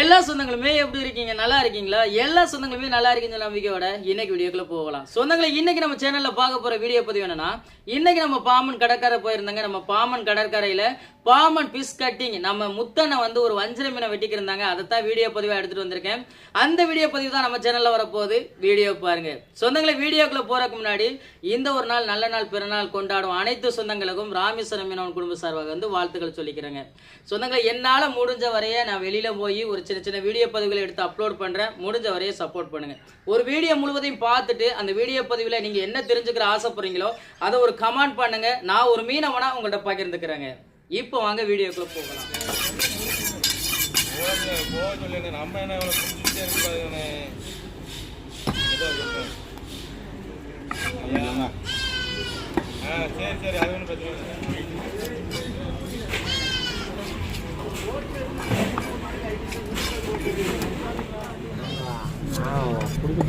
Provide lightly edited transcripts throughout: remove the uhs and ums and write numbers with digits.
எல்லா சொந்தங்களுமே எப்படி இருக்கீங்க? நல்லா இருக்கீங்களா? எல்லா சொந்தங்களுமே நல்லா இருக்கீங்க நம்பிக்கையோட இன்னைக்கு வீடியோக்குள்ள போகலாம். சொந்தங்களை இன்னைக்கு நம்ம சேனல்ல பார்க்க போற வீடியோ பதிவு என்னன்னா, இன்னைக்கு நம்ம பாம்பன் கடற்கரை போயிருந்தாங்க. நம்ம பாம்பன் கடற்கரையில பாம்பன் பிஸ் கட்டிங் நம்ம முத்தனை வந்து ஒரு வஞ்சர மீனை வெட்டிக்கிருந்தாங்க. அதைத்தான் வீடியோ பதிவாக எடுத்துட்டு வந்திருக்கேன். அந்த வீடியோ பதிவு தான் நம்ம சேனல்ல வரப்போகுது. வீடியோ பாருங்க. சொந்தங்களை வீடியோக்குள்ள போறதுக்கு முன்னாடி இந்த ஒரு நாள் நல்ல நாள் பிறநாள் கொண்டாடும் அனைத்து சொந்தங்களுக்கும் ராமேஸ்வரம் மீனவன் குடும்ப சார்பாக வந்து வாழ்த்துக்கள் சொல்லிக்கிறேங்க. சொந்தங்களை என்னால முடிஞ்ச வரைய நான் வெளியில போய் ஒரு சின்ன சின்ன வீடியோ பதிவுகளை எடுத்து அப்லோட் பண்றேன். முடிஞ்ச வரைய சப்போர்ட் பண்ணுங்க. ஒரு வீடியோ முழுவதையும் பார்த்துட்டு அந்த வீடியோ பதிவுல நீங்க என்ன தெரிஞ்சுக்கிற ஆசைப்படுறீங்களோ அதை ஒரு கமெண்ட் பண்ணுங்க. நான் ஒரு மீனவனா உங்கள்கிட்ட பகிர்ந்துக்கிறேங்க. இப்போ வாங்க வீடியோக்குள்ள போகலாம். நம்ம என்ன சரி சரி அது ஒன்றும் பிரச்சனை கொடுத்துட்டு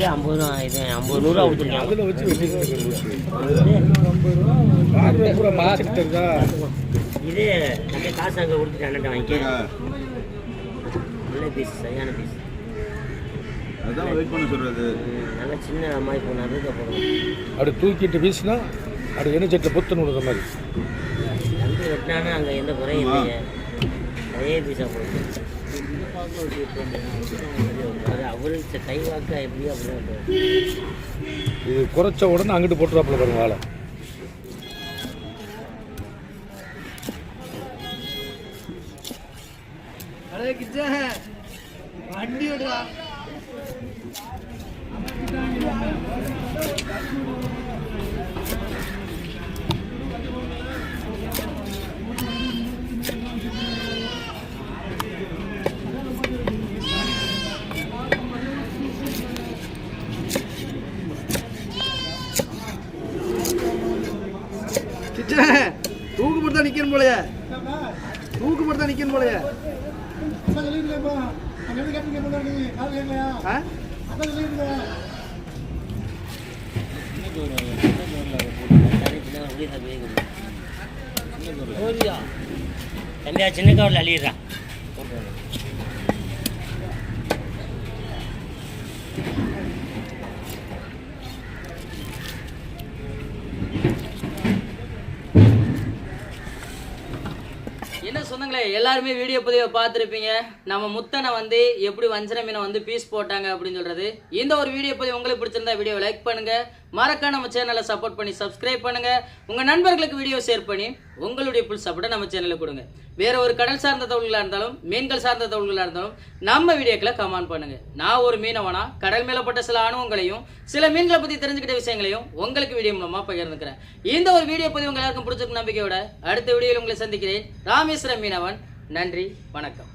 50 ரூபா இது 50 ரூபா கொடுத்துருக்கேன். அதில் வச்சு இது நிறைய காசு அங்கே கொடுத்துட்டு அண்ணன் வாங்கிக்க. நல்ல பீஸ், சரியான பீஸ். அதான் வெயிட் பண்ண சொல்றது. நல்லா சின்ன மாதிரி போன ரூபா போடுவோம். அப்படி தூக்கிட்டு வீசினா அப்படி என்ன சட்டில் பொத்துன்னு விடுற மாதிரி வந்து வெட்டினானா அங்கே எந்த குறையும் இல்லைங்க. அதே பீஸாக போடுவோம். அது அவருக்கு கை வாக்கா எப்படியோ அப்படிதான். இது குறைச்ச உடனே அங்கிட்டு போட்டுறாப்புல பாருங்க ஆளை. வண்டி விடுவா தூக்கு போட்டு தான் நிக்கணும் போலயே. தூக்கு போட்டு தான் நிக்கணும் போலயே. தம்பியா சின்ன கவரில் அழியிடுறான். என்ன சொந்தங்களே, எல்லாருமே வீடியோ பதிவை பார்த்துருப்பீங்க. நம்ம முத்தனை வந்து எப்படி வஞ்சர மீனை வந்து பீஸ் போட்டாங்க அப்படின்னு சொல்றது. இந்த ஒரு வீடியோ பதிவு உங்களுக்கு பிடிச்சிருந்தா வீடியோவை லைக் பண்ணுங்க. மறக்க நம்ம சேனலை சப்போர்ட் பண்ணி சப்ஸ்கிரைப் பண்ணுங்க. உங்க நண்பர்களுக்கு வீடியோ ஷேர் பண்ணி உங்களுடைய புல் சப்போர்ட்டை நம்ம சேனலில் கொடுங்க. வேற ஒரு கடல் சார்ந்த தகவல்களாக இருந்தாலும் மீன்கள் சார்ந்த தகவல்களாக இருந்தாலும் நம்ம வீடியோக்களை கமெண்ட் பண்ணுங்க. நான் ஒரு மீனவனா கடல் மேலப்பட்ட சில அனுபவங்களையும் சில மீன்களை பற்றி தெரிஞ்சுக்கிட்ட விஷயங்களையும் உங்களுக்கு வீடியோ மூலமாக பகிர்ந்துக்கிறேன். இந்த ஒரு வீடியோ பதிவு உங்க எல்லாருக்கும் பிடிச்சிருக்கும் நம்பிக்கையோட அடுத்த வீடியோவில் உங்களை சந்திக்கிறேன். ராமேஸ்வரம் மீனவன். நன்றி, வணக்கம்.